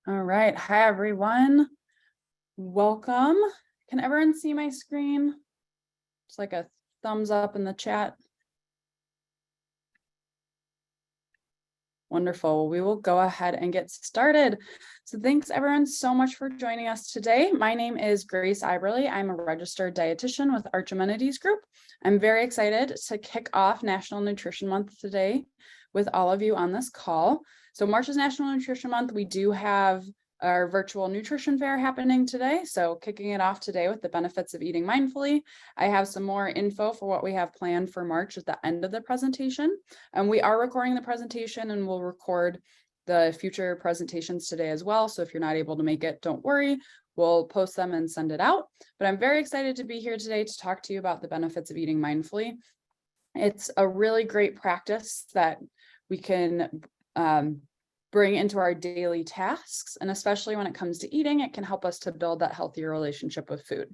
All right. Hi, everyone. Welcome. Can everyone see my screen? It's like a thumbs up in the chat. Wonderful. We will go ahead and get started. So thanks everyone so much for joining us today. My name is Grace Iberly. I'm a registered dietitian with Archimenides Group. I'm very excited to kick off National Nutrition Month today with all of you on this call. So March is National Nutrition Month. We do have our virtual nutrition fair happening today. So kicking it off today with the benefits of eating mindfully. I have some more info for what we have planned for March at the end of the presentation. And we are recording the presentation and we'll record the future presentations today as well. So if you're not able to make it, don't worry. We'll post them and send it out. But I'm very excited to be here today to talk to you about the benefits of eating mindfully. It's a really great practice that we can bring into our daily tasks. And especially when it comes to eating, it can help us to build that healthier relationship with food.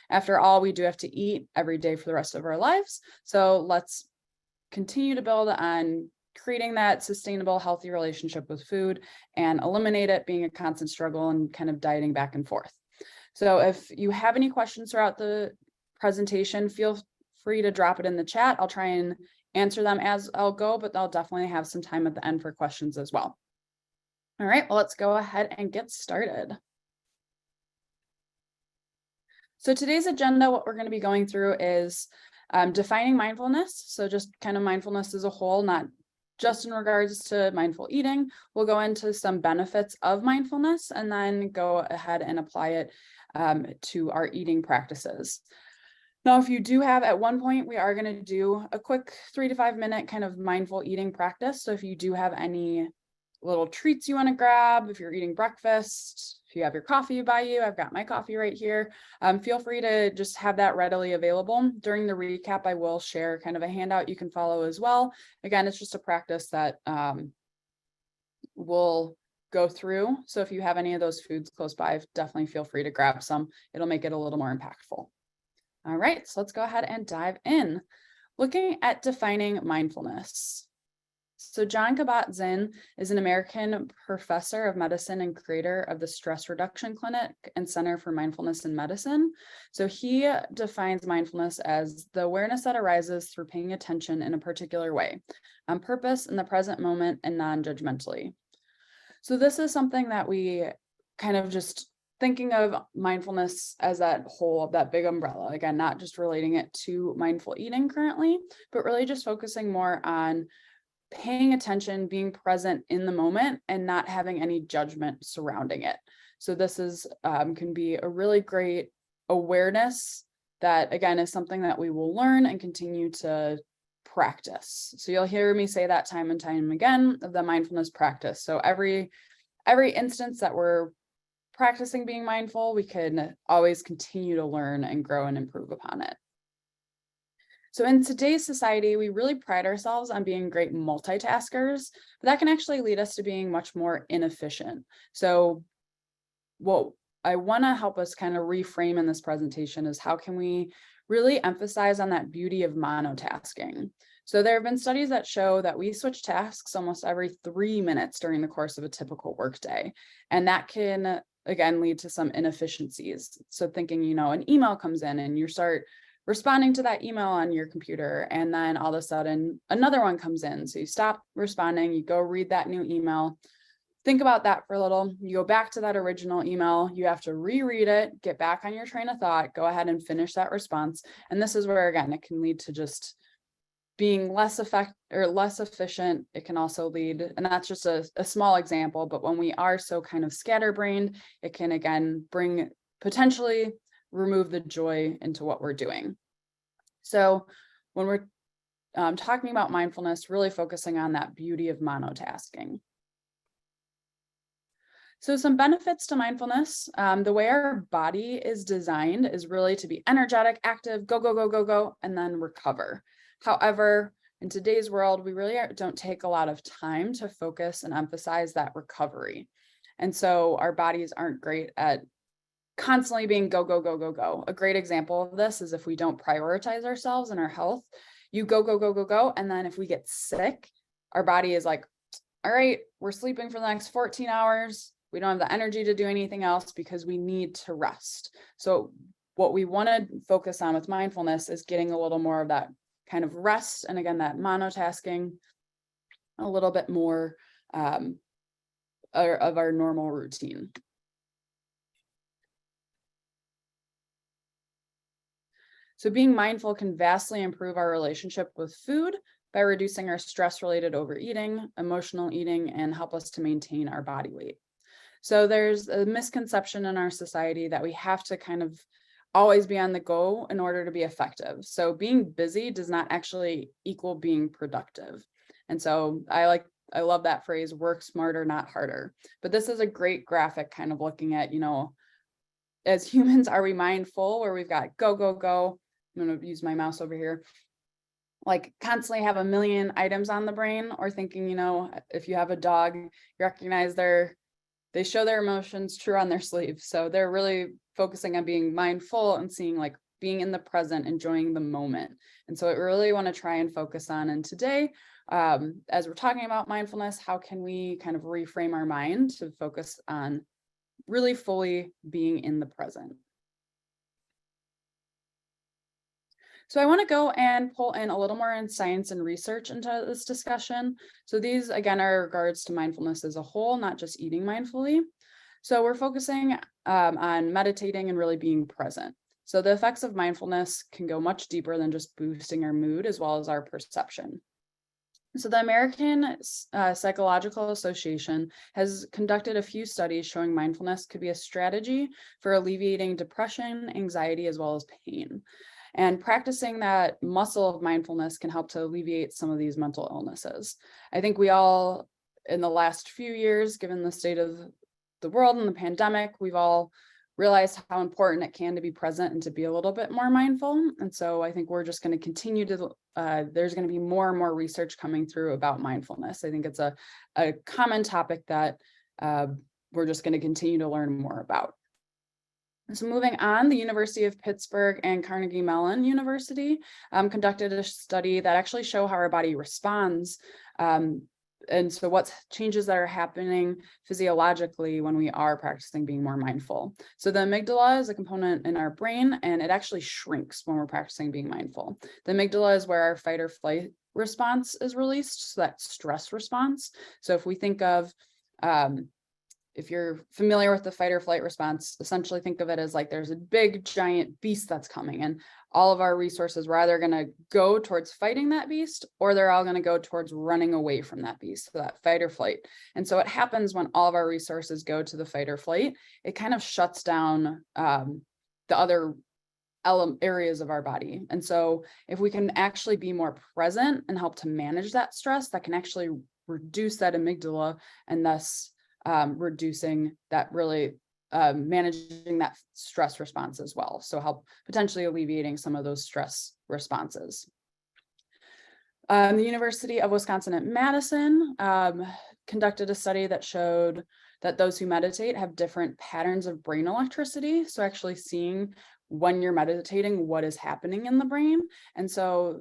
After all, we do have to eat every day for the rest of our lives. So let's continue to build on creating that sustainable, healthy relationship with food and eliminate it being a constant struggle and kind of dieting back and forth. So if you have any questions throughout the presentation, feel free to drop it in the chat. I'll try and answer them as I'll go, but I'll definitely have some time at the end for questions as well. All right, well, let's go ahead and get started. So today's agenda, what we're going to be going through is defining mindfulness. So just kind of mindfulness as a whole, not just in regards to mindful eating. We'll go into some benefits of mindfulness and then go ahead and apply it to our eating practices. Now, if you do have, at one point, we are going to do a quick 3 to 5 minute kind of mindful eating practice. So if you do have any little treats you want to grab, if you're eating breakfast, if you have your coffee by you, I've got my coffee right here. Feel free to just have that readily available. During the recap, I will share kind of a handout you can follow as well. Again, it's just a practice that we'll go through. So if you have any of those foods close by, definitely feel free to grab some. It'll make it a little more impactful. All right, so let's go ahead and dive in. Looking at defining mindfulness. So John Kabat-Zinn is an American professor of medicine and creator of the Stress Reduction Clinic and Center for Mindfulness in Medicine. So he defines mindfulness as the awareness that arises through paying attention in a particular way, on purpose, in the present moment, and non-judgmentally. So this is something that we kind of just thinking of mindfulness as that whole, that big umbrella. Again, not just relating it to mindful eating currently, but really just focusing more on paying attention, being present in the moment, and not having any judgment surrounding it. So this is can be a really great awareness that, again, is something that we will learn and continue to practice. So you'll hear me say that time and time again, of the mindfulness practice. So every instance that we're practicing being mindful, we can always continue to learn and grow and improve upon it. So in today's society, we really pride ourselves on being great multitaskers, but that can actually lead us to being much more inefficient. So what I want to help us kind of reframe in this presentation is how can we really emphasize on that beauty of monotasking. So there have been studies that show that we switch tasks almost every 3 minutes during the course of a typical workday. And that can, again, lead to some inefficiencies. So thinking, an email comes in and you start responding to that email on your computer, and then all of a sudden another one comes in. So you stop responding, you go read that new email, think about that for a little, you go back to that original email, you have to reread it, get back on your train of thought, go ahead and finish that response. And this is where, again, it can lead to just being less efficient. It can also lead, and that's just a small example, but when we are so kind of scatterbrained, it can, again, potentially remove the joy into what we're doing. So when we're talking about mindfulness, really focusing on that beauty of monotasking. So some benefits to mindfulness, the way our body is designed is really to be energetic, active, go, go, go, go, go, and then recover. However, in today's world, we really don't take a lot of time to focus and emphasize that recovery. And so our bodies aren't great at constantly being go, go, go, go, go. A great example of this is if we don't prioritize ourselves and our health, you go, go, go, go, go. And then if we get sick, our body is like, all right, we're sleeping for the next 14 hours. we don't have the energy to do anything else because we need to rest. So what we want to focus on with mindfulness is getting a little more of that kind of rest. And again, that monotasking, a little bit more of our normal routine. So being mindful can vastly improve our relationship with food by reducing our stress-related overeating, emotional eating, and help us to maintain our body weight. So there's a misconception in our society that we have to kind of always be on the go in order to be effective. So being busy does not actually equal being productive. And so I love that phrase, work smarter, not harder. But this is a great graphic kind of looking at, as humans, are we mindful where we've got go, go, go. I'm going to use my mouse over here. Like constantly have a million items on the brain, or thinking, if you have a dog, you recognize they show their emotions true on their sleeve. So they're really focusing on being mindful and seeing, like, being in the present, enjoying the moment. And so I really want to try and focus on, and today, as we're talking about mindfulness, how can we kind of reframe our mind to focus on really fully being in the present? So I want to go and pull in a little more in science and research into this discussion. So these, again, are regards to mindfulness as a whole, not just eating mindfully. So we're focusing on meditating and really being present. So the effects of mindfulness can go much deeper than just boosting our mood as well as our perception. So the American Psychological Association has conducted a few studies showing mindfulness could be a strategy for alleviating depression, anxiety, as well as pain. And practicing that muscle of mindfulness can help to alleviate some of these mental illnesses. I think we all, in the last few years, given the state of the world and the pandemic, we've all realized how important it can to be present and to be a little bit more mindful. And so I think we're just going to continue to, there's going to be more and more research coming through about mindfulness. I think it's a common topic that we're just going to continue to learn more about. So moving on, the University of Pittsburgh and Carnegie Mellon University conducted a study that actually show how our body responds. And so what changes that are happening physiologically when we are practicing being more mindful. So the amygdala is a component in our brain, and it actually shrinks when we're practicing being mindful. The amygdala is where our fight or flight response is released, so that stress response. So if we think of, if you're familiar with the fight or flight response, essentially think of it as like there's a big giant beast that's coming, and all of our resources were either going to go towards fighting that beast, or they're all going to go towards running away from that beast, so that fight or flight. And so what happens when all of our resources go to the fight or flight, it kind of shuts down the other areas of our body. And so if we can actually be more present and help to manage that stress, that can actually reduce that amygdala, and thus reducing that, really managing that stress response as well. So help potentially alleviating some of those stress responses. The University of Wisconsin at Madison conducted a study that showed that those who meditate have different patterns of brain electricity. So actually seeing when you're meditating, what is happening in the brain. And so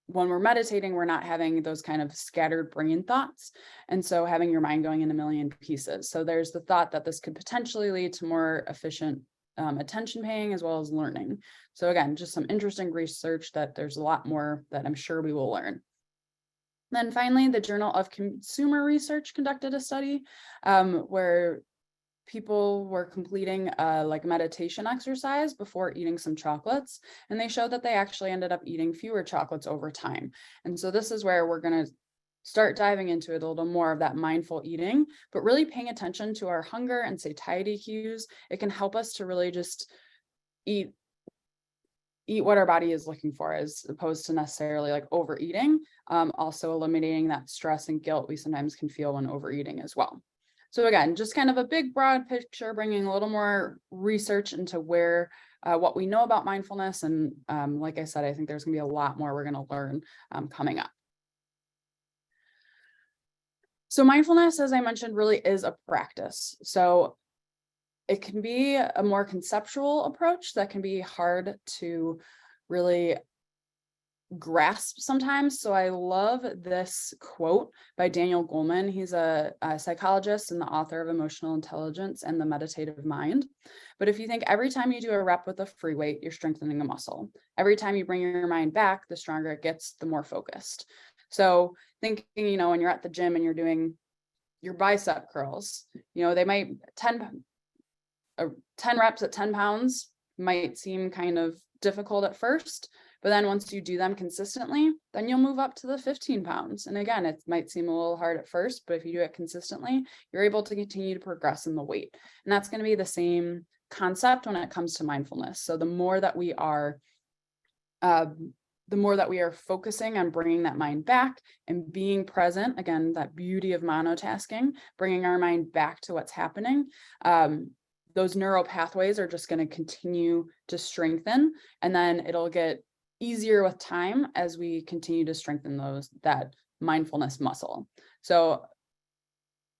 when we're meditating, we're not having those kind of scattered brain thoughts. And so having your mind going in a million pieces. So there's the thought that this could potentially lead to more efficient attention paying as well as learning. So again, just some interesting research that there's a lot more that I'm sure we will learn. Then finally, the Journal of Consumer Research conducted a study where people were completing like meditation exercise before eating some chocolates, and they showed that they actually ended up eating fewer chocolates over time. And so this is where we're going to start diving into it a little more of that mindful eating, but really paying attention to our hunger and satiety cues. It can help us to really just eat what our body is looking for, as opposed to necessarily like overeating. Also eliminating that stress and guilt we sometimes can feel when overeating as well. So again, just kind of a big broad picture, bringing a little more research into where what we know about mindfulness. And like I said, I think there's going to be a lot more we're going to learn coming up. So mindfulness, as I mentioned, really is a practice. So it can be a more conceptual approach that can be hard to really grasp sometimes. So I love this quote by Daniel Goleman. He's a psychologist and the author of Emotional Intelligence and the Meditative Mind. But if you think every time you do a rep with a free weight, you're strengthening a muscle. Every time you bring your mind back, the stronger it gets, the more focused. So thinking, when you're at the gym and you're doing your bicep curls, they might 10 reps at 10 pounds might seem kind of difficult at first, but then once you do them consistently, then you'll move up to the 15 pounds. And again, it might seem a little hard at first, but if you do it consistently, you're able to continue to progress in the weight. And that's going to be the same concept when it comes to mindfulness. So the more that we are focusing on bringing that mind back and being present, again, that beauty of monotasking, bringing our mind back to what's happening, those neural pathways are just going to continue to strengthen, and then it'll get easier with time as we continue to strengthen that mindfulness muscle. So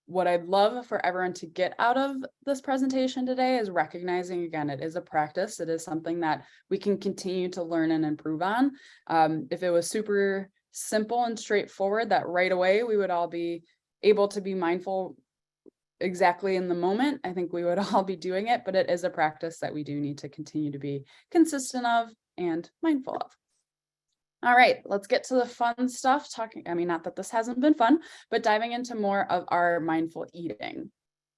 what I'd love for everyone to get out of this presentation today is recognizing, again, it is a practice. It is something that we can continue to learn and improve on. If it was super simple and straightforward, that right away we would all be able to be mindful exactly in the moment, I think we would all be doing it, but it is a practice that we do need to continue to be consistent of and mindful of. All right, let's get to the fun stuff. Not that this hasn't been fun, but diving into more of our mindful eating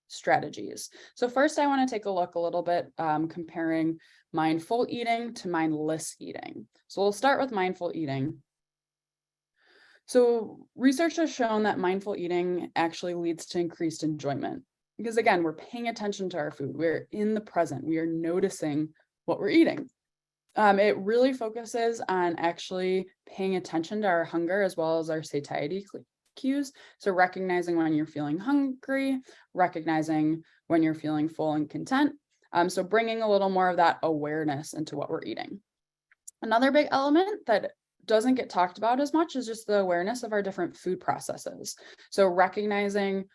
strategies. So first, I want to take a look a little bit comparing mindful eating to mindless eating. So we'll start with mindful eating. So research has shown that mindful eating actually leads to increased enjoyment because, again, we're paying attention to our food. We're in the present. We are noticing what we're eating. It really focuses on actually paying attention to our hunger as well as our satiety cues. So recognizing when you're feeling hungry, recognizing when you're feeling full and content. So bringing a little more of that awareness into what we're eating. Another big element that doesn't get talked about as much is just the awareness of our different food processes. So recognizing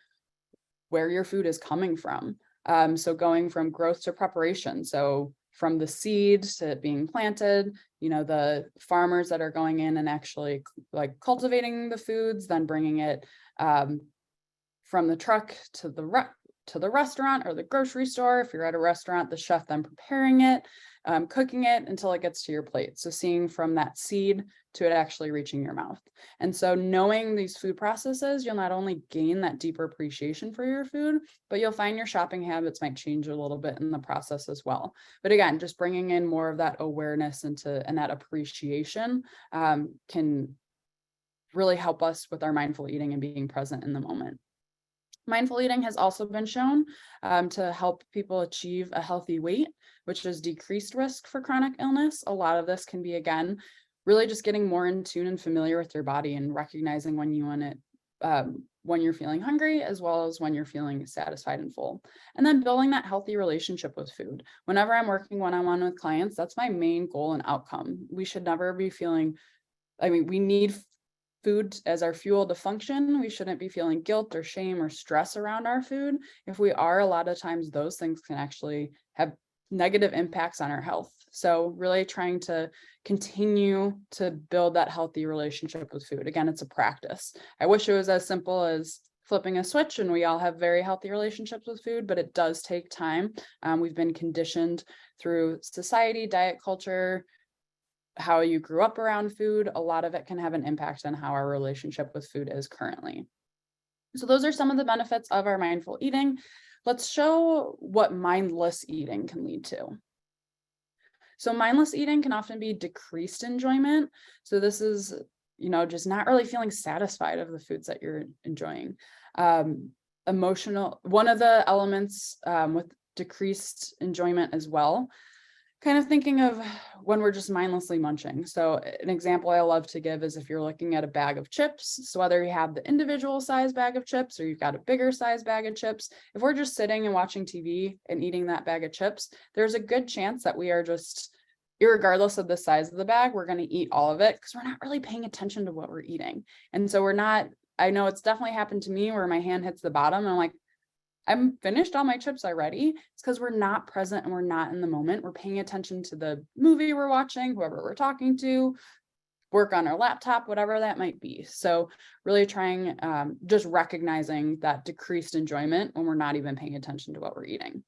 where your food is coming from. So going from growth to preparation. So from the seed to it being planted, the farmers that are going in and actually like cultivating the foods, then bringing it from the truck to the restaurant or the grocery store. If you're at a restaurant, the chef then preparing it, cooking it until it gets to your plate. So seeing from that seed to it actually reaching your mouth. And so knowing these food processes, you'll not only gain that deeper appreciation for your food, but you'll find your shopping habits might change a little bit in the process as well. But again, just bringing in more of that awareness and that appreciation can really help us with our mindful eating and being present in the moment. Mindful eating has also been shown to help people achieve a healthy weight, which is decreased risk for chronic illness. A lot of this can be, again, really just getting more in tune and familiar with your body and recognizing when you want it, when you're feeling hungry, as well as when you're feeling satisfied and full. And then building that healthy relationship with food. Whenever I'm working one-on-one with clients, that's my main goal and outcome. We should never be feeling, we need food as our fuel to function. We shouldn't be feeling guilt or shame or stress around our food. If we are, a lot of times those things can actually have negative impacts on our health. So really trying to continue to build that healthy relationship with food. Again, it's a practice. I wish it was as simple as flipping a switch and we all have very healthy relationships with food, but it does take time. We've been conditioned through society, diet culture, how you grew up around food. A lot of it can have an impact on how our relationship with food is currently. So those are some of the benefits of our mindful eating. Let's show what mindless eating can lead to. So mindless eating can often be decreased enjoyment. So this is, just not really feeling satisfied of the foods that you're enjoying. Emotional, one of the elements with decreased enjoyment as well, kind of thinking of when we're just mindlessly munching. So an example I love to give is if you're looking at a bag of chips, so whether you have the individual size bag of chips or you've got a bigger size bag of chips, if we're just sitting and watching TV and eating that bag of chips, there's a good chance that we are just, irregardless of the size of the bag, we're going to eat all of it because we're not really paying attention to what we're eating. And so I know it's definitely happened to me where my hand hits the bottom and I'm like, I'm finished all my chips already. It's because we're not present and we're not in the moment. We're paying attention to the movie we're watching, whoever we're talking to, work on our laptop, whatever that might be. So really trying, just recognizing that decreased enjoyment when we're not even paying attention to what we're eating.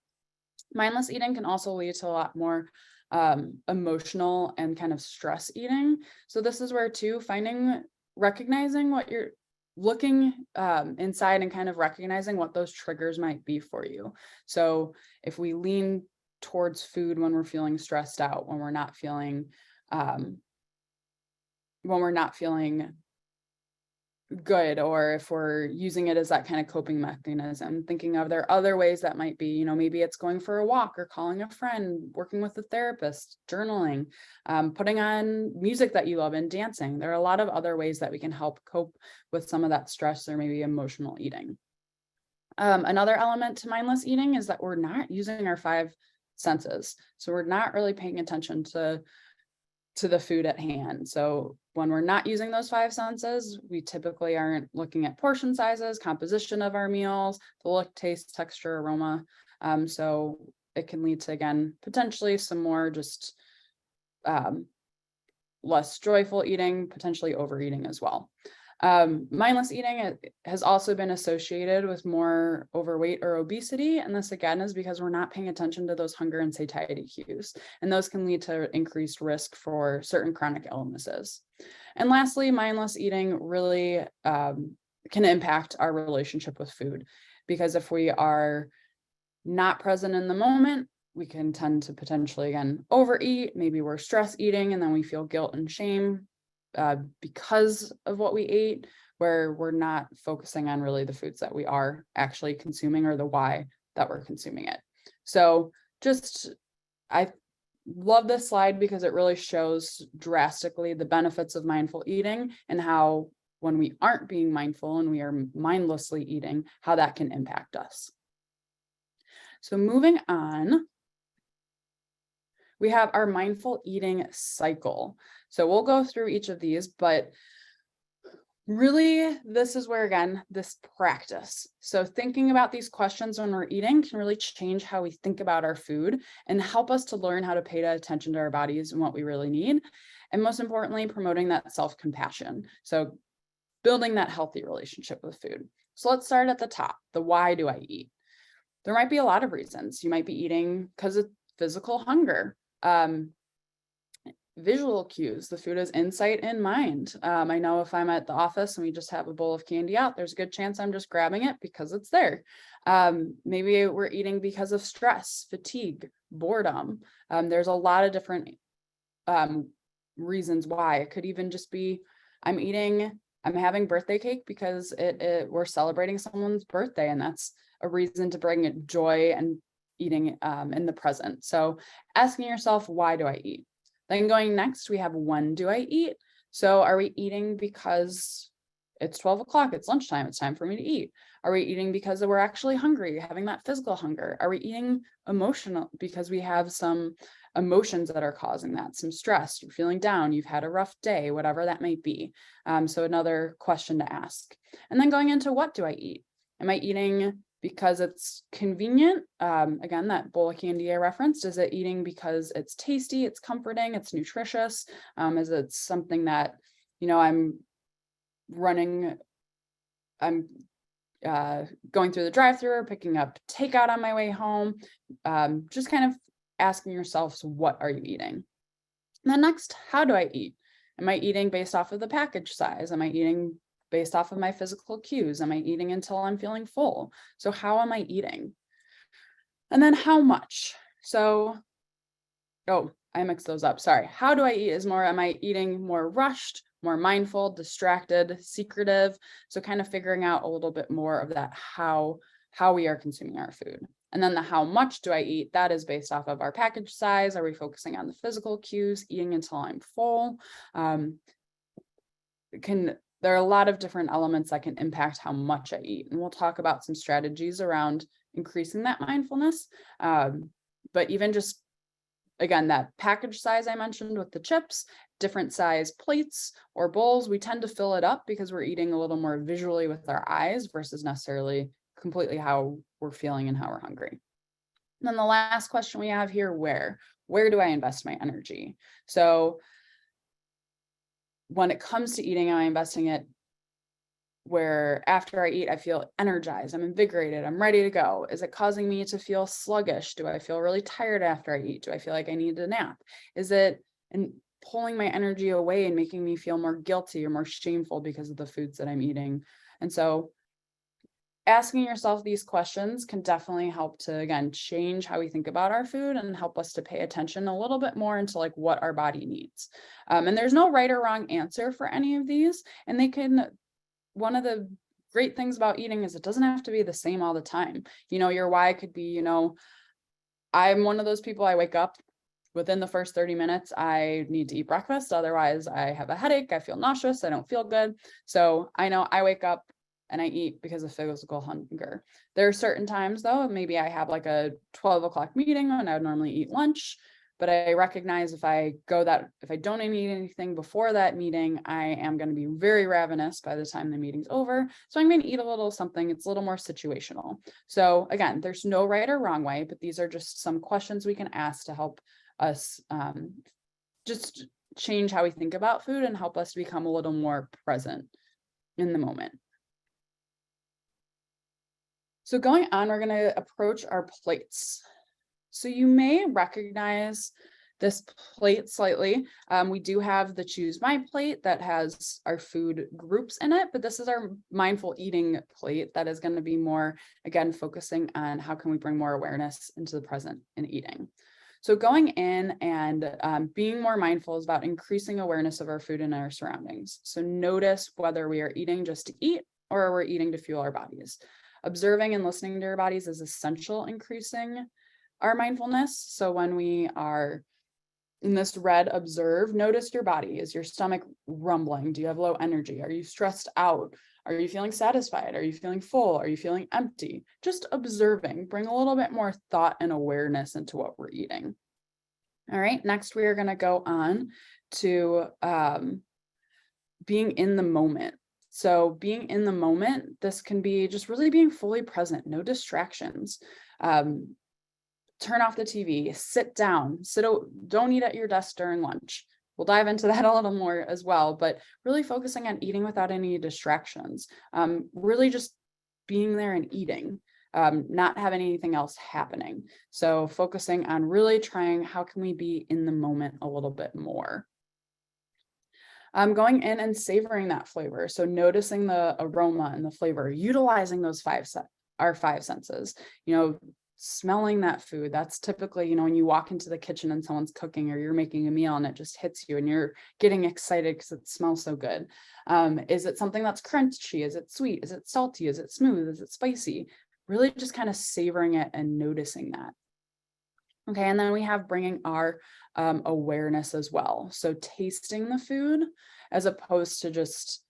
Mindless eating can also lead to a lot more emotional and kind of stress eating. So this is where too, recognizing what you're looking inside and kind of recognizing what those triggers might be for you. So if we lean towards food when we're feeling stressed out, when we're not feeling good, or if we're using it as that kind of coping mechanism, thinking of there are other ways that might be, maybe it's going for a walk or calling a friend, working with a therapist, journaling, putting on music that you love and dancing. There are a lot of other ways that we can help cope with some of that stress or maybe emotional eating. Another element to mindless eating is that we're not using our five senses. So we're not really paying attention to the food at hand. So when we're not using those five senses, we typically aren't looking at portion sizes, composition of our meals, the look, taste, texture, aroma. So it can lead to, again, potentially some more just less joyful eating, potentially overeating as well. Mindless eating has also been associated with more overweight or obesity. And this again is because we're not paying attention to those hunger and satiety cues. And those can lead to increased risk for certain chronic illnesses. And lastly, mindless eating really can impact our relationship with food, because if we are not present in the moment, we can tend to potentially, again, overeat. Maybe we're stress eating and then we feel guilt and shame because of what we ate, where we're not focusing on really the foods that we are actually consuming or the why that we're consuming it. So I love this slide because it really shows drastically the benefits of mindful eating and how when we aren't being mindful and we are mindlessly eating, how that can impact us. So moving on, we have our mindful eating cycle. So we'll go through each of these, but really this is where, again, this practice. So thinking about these questions when we're eating can really change how we think about our food and help us to learn how to pay attention to our bodies and what we really need. And most importantly, promoting that self-compassion. So building that healthy relationship with food. So let's start at the top. The why do I eat? There might be a lot of reasons. You might be eating because of physical hunger. Visual cues, the food is insight in mind. I know if I'm at the office and we just have a bowl of candy out, there's a good chance I'm just grabbing it because it's there. Maybe we're eating because of stress, fatigue, boredom. There's a lot of different reasons why. It could even just be I'm having birthday cake because we're celebrating someone's birthday, and that's a reason to bring joy and eating in the present. So asking yourself, why do I eat? Then going next, we have when do I eat? So are we eating because it's 12 o'clock, it's lunchtime, it's time for me to eat? Are we eating because we're actually hungry, having that physical hunger? Are we eating emotional because we have some emotions that are causing that, some stress, you're feeling down, you've had a rough day, whatever that might be? So another question to ask. And then going into what do I eat? Am I eating because it's convenient? Again, that bowl of candy I referenced, is it eating because it's tasty, it's comforting, it's nutritious? Is it something that, I'm going through the drive-thru or picking up takeout on my way home? Just kind of asking yourself, so what are you eating? And then next, how do I eat? Am I eating based off of the package size? Am I eating based off of my physical cues? Am I eating until I'm feeling full? So how am I eating? And then how much? So, I mixed those up. Sorry. How do I eat is more, am I eating more rushed, more mindful, distracted, secretive? So kind of figuring out a little bit more of that, how we are consuming our food. And then the how much do I eat? That is based off of our package size. Are we focusing on the physical cues, eating until I'm full? There are a lot of different elements that can impact how much I eat. And we'll talk about some strategies around increasing that mindfulness. But even just, again, that package size I mentioned with the chips, different size plates or bowls, we tend to fill it up because we're eating a little more visually with our eyes versus necessarily completely how we're feeling and how we're hungry. And then the last question we have here, where do I invest my energy? So when it comes to eating, am I investing it where after I eat, I feel energized, I'm invigorated, I'm ready to go? Is it causing me to feel sluggish? Do I feel really tired after I eat? Do I feel like I need a nap? Is it pulling my energy away and making me feel more guilty or more shameful because of the foods that I'm eating? And so asking yourself these questions can definitely help to, again, change how we think about our food and help us to pay attention a little bit more into like what our body needs. And there's no right or wrong answer for any of these. And one of the great things about eating is it doesn't have to be the same all the time. Your why could be, I'm one of those people, I wake up within the first 30 minutes, I need to eat breakfast. Otherwise, I have a headache. I feel nauseous. I don't feel good. So I know I wake up and I eat because of physical hunger. There are certain times though, maybe I have like a 12 o'clock meeting and I would normally eat lunch. But I recognize if I don't eat anything before that meeting, I am going to be very ravenous by the time the meeting's over. So I'm going to eat a little something. It's a little more situational. So again, there's no right or wrong way, but these are just some questions we can ask to help us just change how we think about food and help us to become a little more present in the moment. So going on, we're going to approach our plates. So you may recognize this plate slightly. We do have the Choose My Plate that has our food groups in it, but this is our mindful eating plate that is going to be more, again, focusing on how can we bring more awareness into the present in eating. So going in and being more mindful is about increasing awareness of our food and our surroundings. So notice whether we are eating just to eat or we're eating to fuel our bodies. Observing and listening to our bodies is essential, increasing our mindfulness. So when we are in this red, observe, notice your body. Is your stomach rumbling? Do you have low energy? Are you stressed out? Are you feeling satisfied? Are you feeling full? Are you feeling empty? Just observing, bring a little bit more thought and awareness into what we're eating. All right, next we are going to go on to being in the moment. So being in the moment, this can be just really being fully present, no distractions. Turn off the TV, sit down, don't eat at your desk during lunch. We'll dive into that a little more as well, but really focusing on eating without any distractions. Really just being there and eating, not having anything else happening. So focusing on really trying, how can we be in the moment a little bit more? Going in and savoring that flavor. So noticing the aroma and the flavor, utilizing those our five senses, smelling that food. That's typically, when you walk into the kitchen and someone's cooking or you're making a meal and it just hits you and you're getting excited because it smells so good. Is it something that's crunchy? Is it sweet? Is it salty? Is it smooth? Is it spicy? Really just kind of savoring it and noticing that. Okay, and then we have bringing our awareness as well. So tasting the food as opposed to just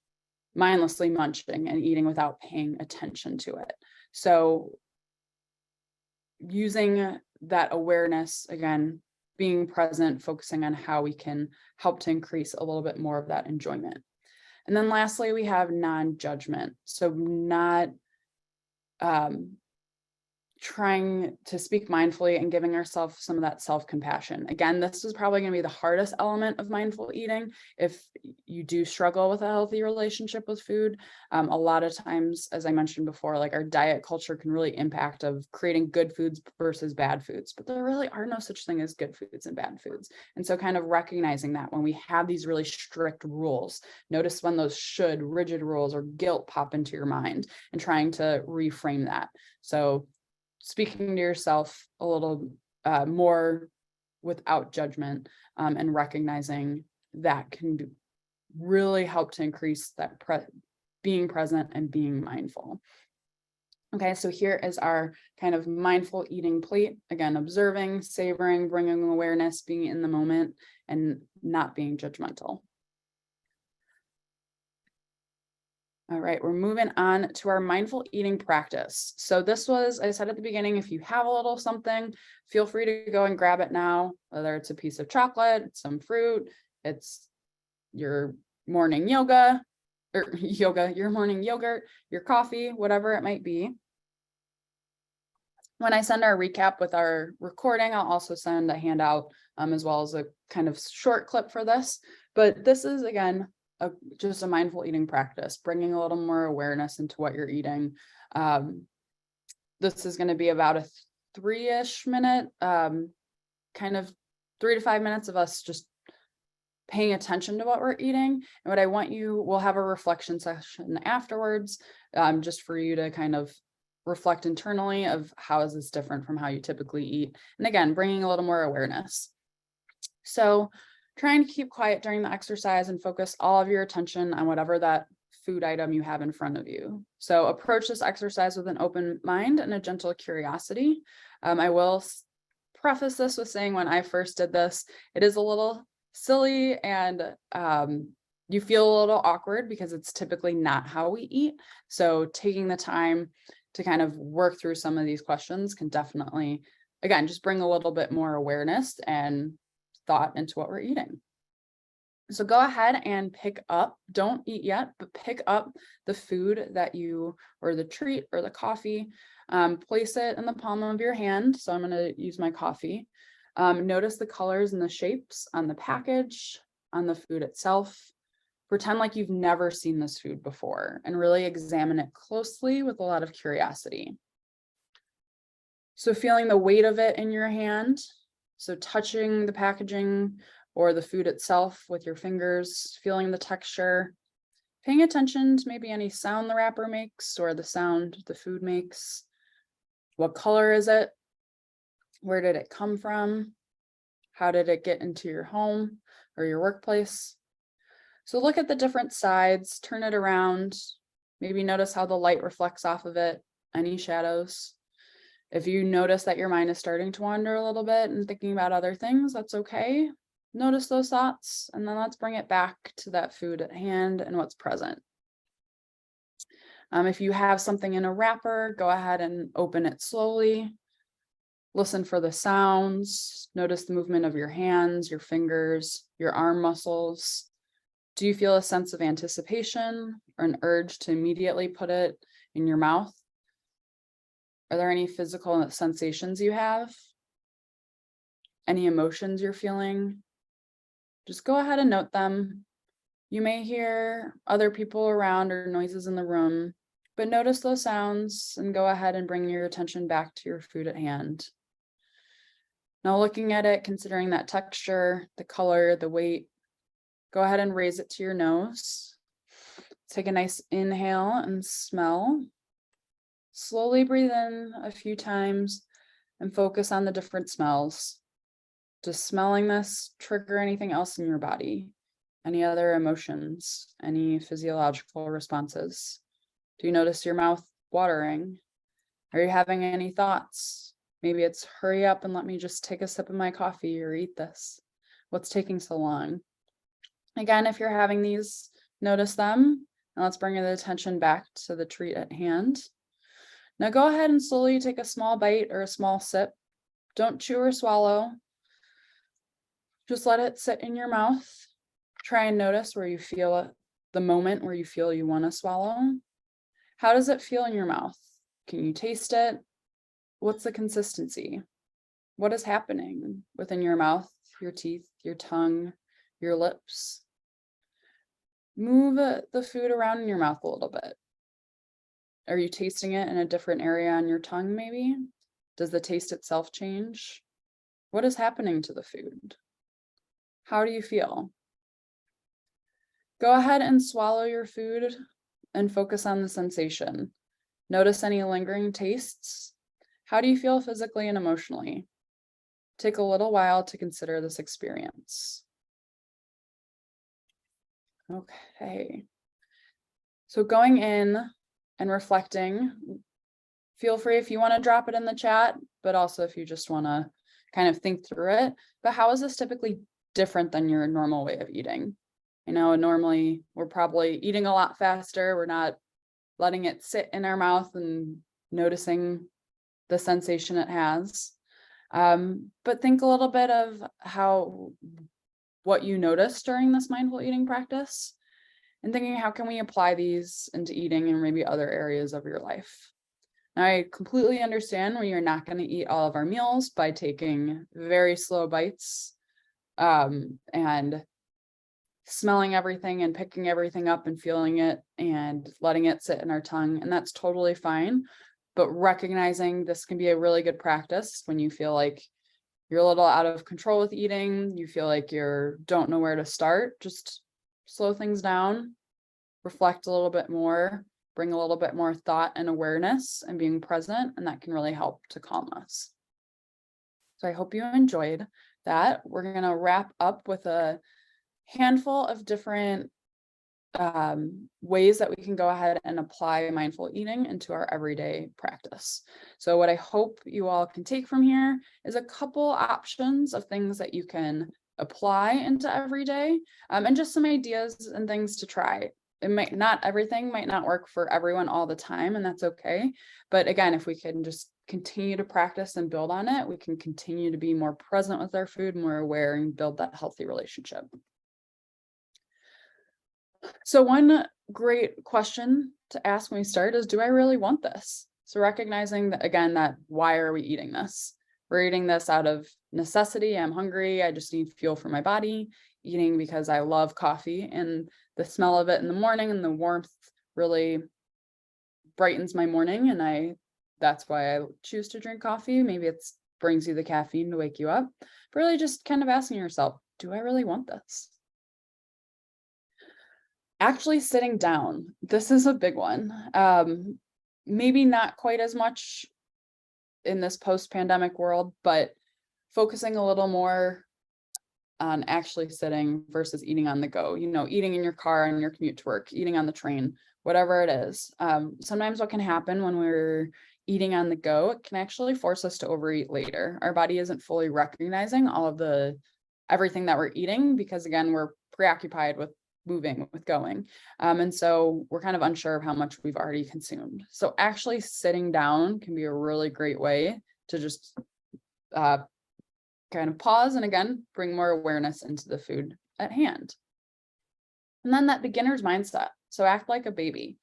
mindlessly munching and eating without paying attention to it. So using that awareness, again, being present, focusing on how we can help to increase a little bit more of that enjoyment. And then lastly, we have non-judgment. So not trying to speak mindfully and giving ourselves some of that self-compassion. Again, this is probably going to be the hardest element of mindful eating. If you do struggle with a healthy relationship with food, a lot of times, as I mentioned before, like our diet culture can really impact of creating good foods versus bad foods, but there really are no such thing as good foods and bad foods. And so kind of recognizing that when we have these really strict rules, notice when those rigid rules or guilt pop into your mind and trying to reframe that. So speaking to yourself a little more without judgment and recognizing that can really help to increase that being present and being mindful. Okay, so here is our kind of mindful eating plate. Again, observing, savoring, bringing awareness, being in the moment, and not being judgmental. All right, we're moving on to our mindful eating practice. So this was, I said at the beginning, if you have a little something, feel free to go and grab it now, whether it's a piece of chocolate, some fruit, it's your morning your morning yogurt, your coffee, whatever it might be. When I send our recap with our recording, I'll also send a handout as well as a kind of short clip for this. But this is, again, just a mindful eating practice, bringing a little more awareness into what you're eating. This is going to be about a 3-ish minute, kind of 3 to 5 minutes of us just paying attention to what we're eating. And what I want we'll have a reflection session afterwards, just for you to kind of reflect internally of how is this different from how you typically eat. And again, bringing a little more awareness. So trying to keep quiet during the exercise and focus all of your attention on whatever that food item you have in front of you. So approach this exercise with an open mind and a gentle curiosity. I will preface this with saying when I first did this, it is a little silly and you feel a little awkward because it's typically not how we eat. So taking the time to kind of work through some of these questions can definitely, again, just bring a little bit more awareness and thought into what we're eating. So go ahead and pick up, don't eat yet, but pick up the food that or the treat or the coffee, place it in the palm of your hand. So I'm going to use my coffee. Notice the colors and the shapes on the package, on the food itself. Pretend like you've never seen this food before and really examine it closely with a lot of curiosity. So feeling the weight of it in your hand, so touching the packaging or the food itself with your fingers, feeling the texture, paying attention to maybe any sound the wrapper makes or the sound the food makes. What color is it? Where did it come from? How did it get into your home or your workplace? So look at the different sides, turn it around, maybe notice how the light reflects off of it, any shadows. If you notice that your mind is starting to wander a little bit and thinking about other things, that's okay. Notice those thoughts, and then let's bring it back to that food at hand and what's present. If you have something in a wrapper, go ahead and open it slowly. Listen for the sounds. Notice the movement of your hands, your fingers, your arm muscles. Do you feel a sense of anticipation or an urge to immediately put it in your mouth? Are there any physical sensations you have? Any emotions you're feeling? Just go ahead and note them. You may hear other people around or noises in the room, but notice those sounds and go ahead and bring your attention back to your food at hand. Now looking at it, considering that texture, the color, the weight, go ahead and raise it to your nose. Take a nice inhale and smell. Slowly breathe in a few times and focus on the different smells. Does smelling this trigger anything else in your body? Any other emotions? Any physiological responses? Do you notice your mouth watering? Are you having any thoughts? Maybe it's hurry up and let me just take a sip of my coffee or eat this. What's taking so long? Again, if you're having these, notice them, and let's bring the attention back to the treat at hand. Now go ahead and slowly take a small bite or a small sip. Don't chew or swallow. Just let it sit in your mouth. Try and notice where you feel it, the moment where you feel you want to swallow. How does it feel in your mouth? Can you taste it? What's the consistency? What is happening within your mouth, your teeth, your tongue, your lips? Move the food around in your mouth a little bit. Are you tasting it in a different area on your tongue maybe? Does the taste itself change? What is happening to the food? How do you feel? Go ahead and swallow your food and focus on the sensation. Notice any lingering tastes. How do you feel physically and emotionally? Take a little while to consider this experience. Okay. So going in and reflecting, feel free if you want to drop it in the chat, but also if you just want to kind of think through it. But how is this typically different than your normal way of eating? You know, normally we're probably eating a lot faster. We're not letting it sit in our mouth and noticing the sensation it has. But think a little bit of what you noticed during this mindful eating practice and thinking, how can we apply these into eating and maybe other areas of your life? Now, I completely understand when you're not going to eat all of our meals by taking very slow bites and smelling everything and picking everything up and feeling it and letting it sit in our tongue. And that's totally fine. But recognizing this can be a really good practice when you feel like you're a little out of control with eating, you feel like you don't know where to start, just slow things down, reflect a little bit more, bring a little bit more thought and awareness and being present, and that can really help to calm us. So I hope you enjoyed that. We're going to wrap up with a handful of different ways that we can go ahead and apply mindful eating into our everyday practice. So what I hope you all can take from here is a couple options of things that you can apply into every day, and just some ideas and things to try. Everything might not work for everyone all the time, and that's okay. But again, if we can just continue to practice and build on it, we can continue to be more present with our food, more aware, and build that healthy relationship. So one great question to ask when we start is, do I really want this? So recognizing that, again, that why are we eating this? We're eating this out of necessity. I'm hungry. I just need fuel for my body. Eating because I love coffee and the smell of it in the morning and the warmth really brightens my morning. And that's why I choose to drink coffee. Maybe it brings you the caffeine to wake you up. But really just kind of asking yourself, do I really want this? Actually sitting down, this is a big one. Maybe not quite as much in this post-pandemic world, but focusing a little more on actually sitting versus eating on the go, eating in your car on your commute to work, eating on the train, whatever it is. Sometimes what can happen when we're eating on the go, it can actually force us to overeat later. Our body isn't fully recognizing all of everything that we're eating because, again, we're preoccupied with moving, with going. And so we're kind of unsure of how much we've already consumed. So actually sitting down can be a really great way to just kind of pause and, again, bring more awareness into the food at hand. And then that beginner's mindset. So act like a baby.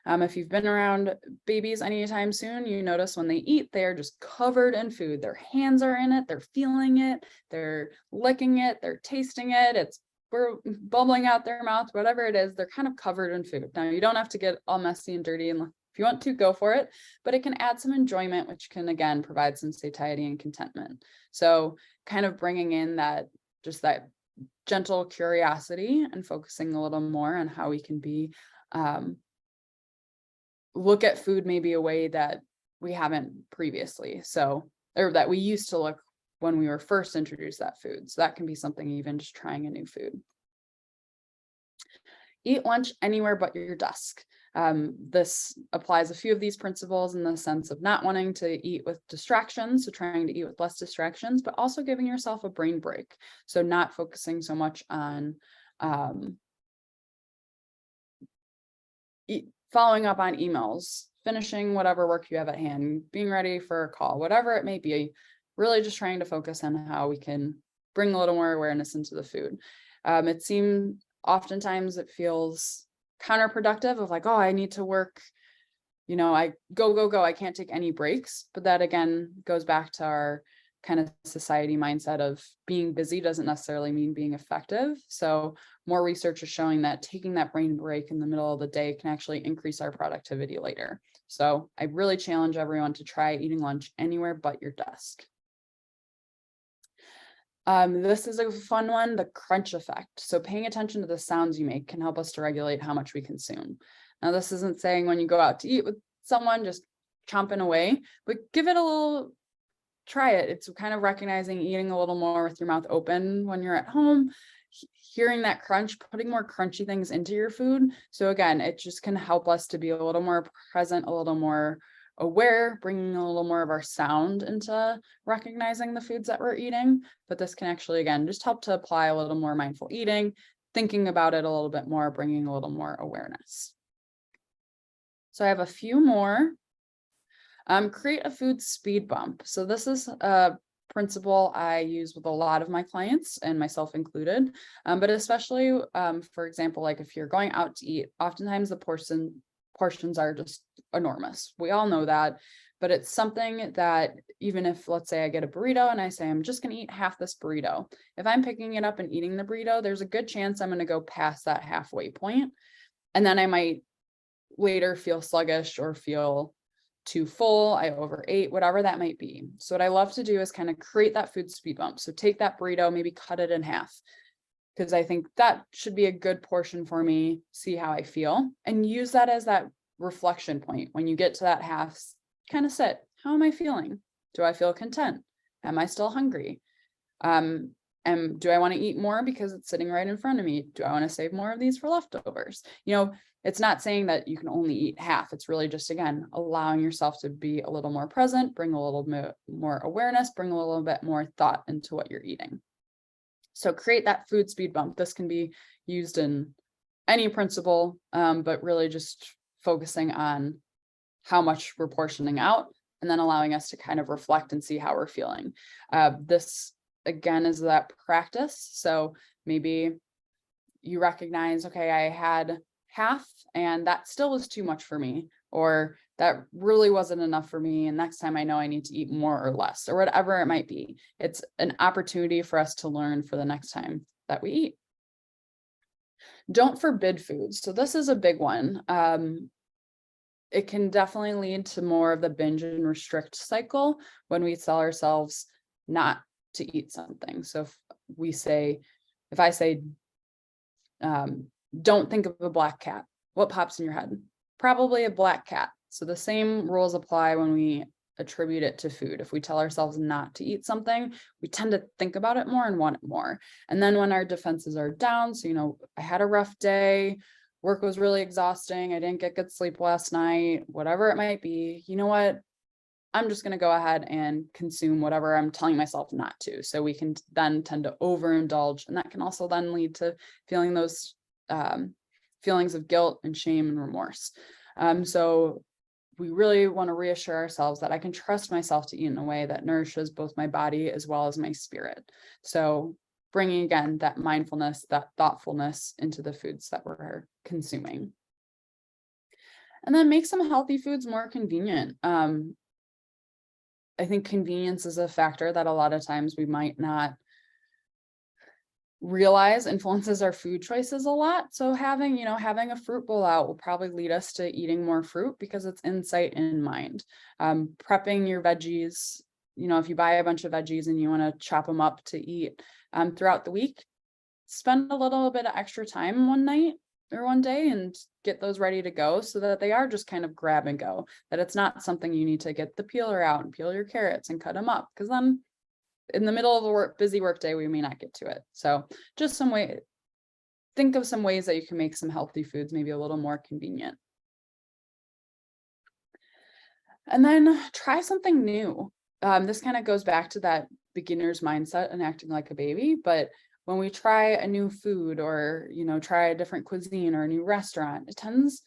If you've been around babies anytime soon, you notice when they eat, they are just covered in food. Their hands are in it, they're feeling it, they're licking it, they're tasting it, we're bubbling out their mouth, whatever it is, they're kind of covered in food. Now, you don't have to get all messy and dirty, and if you want to, go for it, but it can add some enjoyment, which can, again, provide some satiety and contentment. So kind of bringing in that gentle curiosity and focusing a little more on how we can look at food maybe a way that we haven't previously. Or that we used to look when we were first introduced that food. So that can be something, even just trying a new food. Eat lunch anywhere but your desk. This applies a few of these principles in the sense of not wanting to eat with distractions, so trying to eat with less distractions, but also giving yourself a brain break. So not focusing so much on following up on emails, finishing whatever work you have at hand, being ready for a call, whatever it may be. Really just trying to focus on how we can bring a little more awareness into the food. Oftentimes it feels counterproductive of like, oh, I need to work, I go, I can't take any breaks. But that, again, goes back to our kind of society mindset of being busy doesn't necessarily mean being effective. So more research is showing that taking that brain break in the middle of the day can actually increase our productivity later. So I really challenge everyone to try eating lunch anywhere but your desk. This is a fun one, the crunch effect. So paying attention to the sounds you make can help us to regulate how much we consume. Now, this isn't saying when you go out to eat with someone, just chomping away, but give it a little, try it. It's kind of recognizing eating a little more with your mouth open when you're at home, hearing that crunch, putting more crunchy things into your food. So again, it just can help us to be a little more present, a little more aware, bringing a little more of our sound into recognizing the foods that we're eating. But this can actually, again, just help to apply a little more mindful eating, thinking about it a little bit more, bringing a little more awareness. So I have a few more. Create a food speed bump. So this is a principle I use with a lot of my clients, and myself included, but especially, for example, like if you're going out to eat, oftentimes the portions are just enormous. We all know that, but it's something that even if, let's say I get a burrito and I say, I'm just going to eat half this burrito. If I'm picking it up and eating the burrito, there's a good chance I'm going to go past that halfway point. And then I might later feel sluggish or feel too full, I overate, whatever that might be. So what I love to do is kind of create that food speed bump. So take that burrito, maybe cut it in half, because I think that should be a good portion for me, see how I feel, and use that as that reflection point. When you get to that half, kind of sit, how am I feeling? Do I feel content? Am I still hungry? And do I want to eat more because it's sitting right in front of me? Do I want to save more of these for leftovers? It's not saying that you can only eat half. It's really just, again, allowing yourself to be a little more present, bring a little bit more awareness, bring a little bit more thought into what you're eating. So create that food speed bump. This can be used in any principle, but really just focusing on how much we're portioning out and then allowing us to kind of reflect and see how we're feeling. This, again, is that practice. So maybe you recognize, okay, I had half and that still was too much for me, or that really wasn't enough for me, and next time I know I need to eat more or less, or whatever it might be. It's an opportunity for us to learn for the next time that we eat. Don't forbid foods. So this is a big one. It can definitely lead to more of the binge and restrict cycle when we tell ourselves not to eat something. So if I say, don't think of a black cat, what pops in your head? Probably a black cat. So the same rules apply when we attribute it to food. If we tell ourselves not to eat something, we tend to think about it more and want it more. And then when our defenses are down, so, I had a rough day, work was really exhausting, I didn't get good sleep last night, whatever it might be, you know what? I'm just going to go ahead and consume whatever I'm telling myself not to. So we can then tend to overindulge. And that can also then lead to feeling those feelings of guilt and shame and remorse. So we really want to reassure ourselves that I can trust myself to eat in a way that nourishes both my body as well as my spirit. So bringing, again, that mindfulness, that thoughtfulness into the foods that we're consuming. And then make some healthy foods more convenient. I think convenience is a factor that a lot of times we might not realize influences our food choices a lot. So having a fruit bowl out will probably lead us to eating more fruit because it's insight in mind. Prepping your veggies, if you buy a bunch of veggies and you want to chop them up to eat throughout the week, spend a little bit of extra time one night or one day and get those ready to go so that they are just kind of grab and go, that it's not something you need to get the peeler out and peel your carrots and cut them up, because then in the middle of a busy work day, we may not get to it. So just think of some ways that you can make some healthy foods maybe a little more convenient. And then try something new. This kind of goes back to that beginner's mindset and acting like a baby, but when we try a new food or, try a different cuisine or a new restaurant, it tends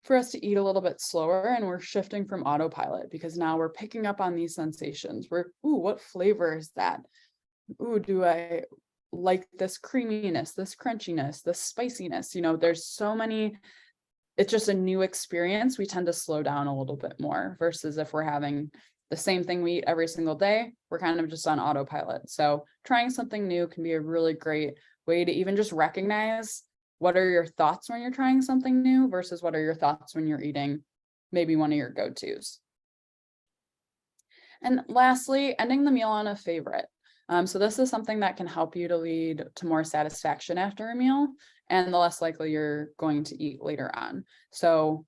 for us to eat a little bit slower, and we're shifting from autopilot because now we're picking up on these sensations. What flavor is that? Do I like this creaminess, this crunchiness, this spiciness? There's so many, it's just a new experience. We tend to slow down a little bit more versus if we're having the same thing we eat every single day, we're kind of just on autopilot. So trying something new can be a really great way to even just recognize what are your thoughts when you're trying something new versus what are your thoughts when you're eating maybe one of your go-tos. And lastly, ending the meal on a favorite. So this is something that can help you to lead to more satisfaction after a meal and the less likely you're going to eat later on. So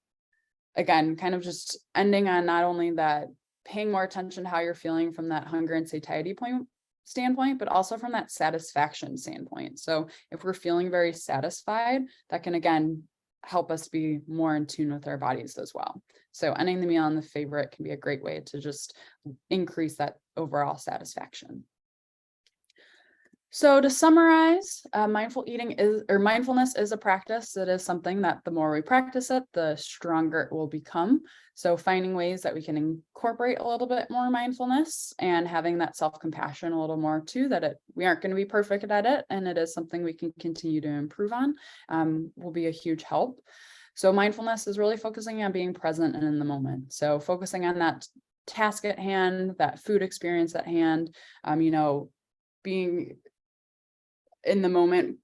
again, kind of just ending on not only that, paying more attention to how you're feeling from that hunger and satiety standpoint, but also from that satisfaction standpoint. So if we're feeling very satisfied, that can, again, help us be more in tune with our bodies as well. So ending the meal on the favorite can be a great way to just increase that overall satisfaction. So to summarize, mindfulness is a practice. It is something that the more we practice it, the stronger it will become. So finding ways that we can incorporate a little bit more mindfulness and having that self-compassion a little more too, that we aren't going to be perfect at it, and it is something we can continue to improve on, will be a huge help. So mindfulness is really focusing on being present and in the moment. So focusing on that task at hand, that food experience at hand, being in the moment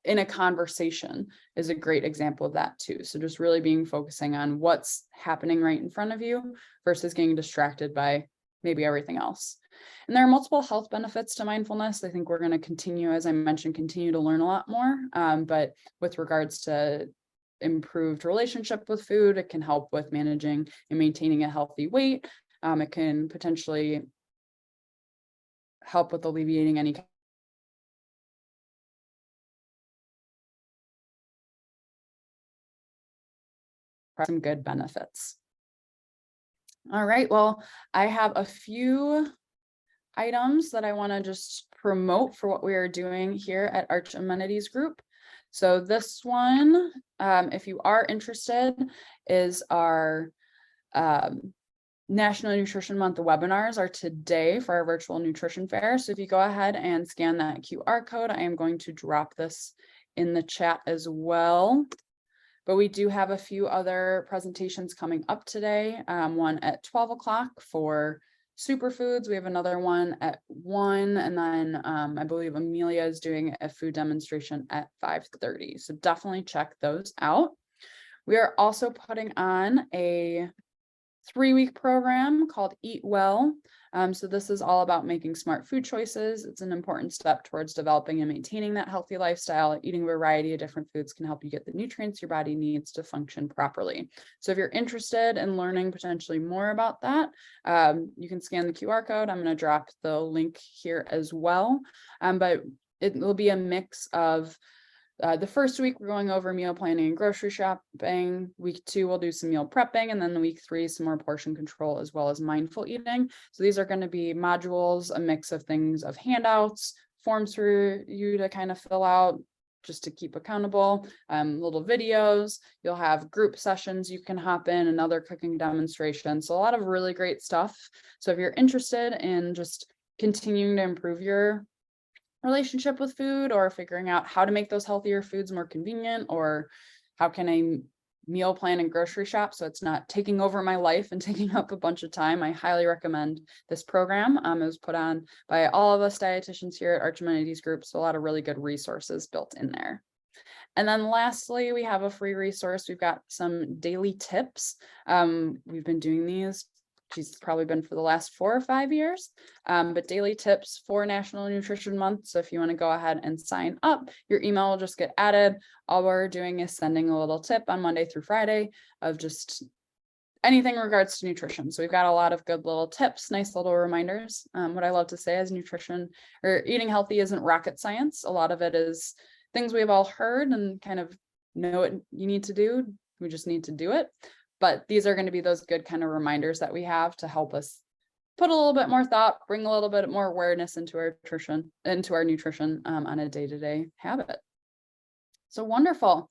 in a conversation is a great example of that too. So just really focusing on what's happening right in front of you versus getting distracted by maybe everything else. And there are multiple health benefits to mindfulness. I think we're going to continue, as I mentioned, continue to learn a lot more. But with regards to improved relationship with food, it can help with managing and maintaining a healthy weight. It can potentially help with alleviating any some good benefits. All right, well, I have a few items that I want to just promote for what we are doing here at Arch Amenities Group. So this one, if you are interested, is our National Nutrition Month webinars are today for our virtual nutrition fair. So if you go ahead and scan that QR code, I am going to drop this in the chat as well. But we do have a few other presentations coming up today. One at 12 o'clock for superfoods. We have another one at 1, and then I believe Amelia is doing a food demonstration at 5:30. So definitely check those out. We are also putting on a 3-week program called Eat Well. So this is all about making smart food choices. It's an important step towards developing and maintaining that healthy lifestyle. Eating a variety of different foods can help you get the nutrients your body needs to function properly. So if you're interested in learning potentially more about that, you can scan the QR code. I'm going to drop the link here as well. But it will be a mix of the first week, we're going over meal planning and grocery shopping. Week 2, we'll do some meal prepping. And then week 3, some more portion control as well as mindful eating. So these are going to be modules, a mix of things of handouts, forms for you to kind of fill out just to keep accountable, little videos. You'll have group sessions you can hop in, another cooking demonstration. So a lot of really great stuff. So if you're interested in just continuing to improve your relationship with food, or figuring out how to make those healthier foods more convenient, or how can I meal plan and grocery shop so it's not taking over my life and taking up a bunch of time, I highly recommend this program. It was put on by all of us dietitians here at Arch Amenities Group, so a lot of really good resources built in there. And then lastly, we have a free resource. We've got some daily tips. We've been doing these, it's probably been for the last 4 or 5 years, but daily tips for National Nutrition Month. So if you want to go ahead and sign up, your email will just get added. All we're doing is sending a little tip on Monday through Friday of just anything in regards to nutrition. So we've got a lot of good little tips, nice little reminders. What I love to say is nutrition or eating healthy isn't rocket science. A lot of it is things we've all heard and kind of know what you need to do. We just need to do it. But these are going to be those good kind of reminders that we have to help us put a little bit more thought, bring a little bit more awareness into our nutrition on a day-to-day habit. So wonderful.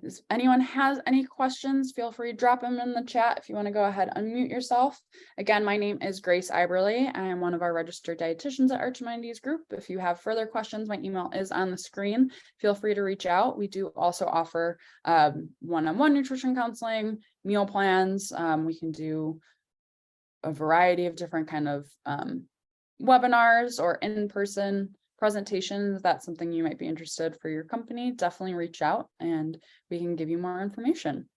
If anyone has any questions, feel free to drop them in the chat. If you want to go ahead, unmute yourself. Again, my name is Grace Iberly. I am one of our registered dietitians at Arch Amenities Group. If you have further questions, my email is on the screen. Feel free to reach out. We do also offer one-on-one nutrition counseling, meal plans. We can do a variety of different kind of webinars or in-person presentations. If that's something you might be interested for your company, definitely reach out and we can give you more information.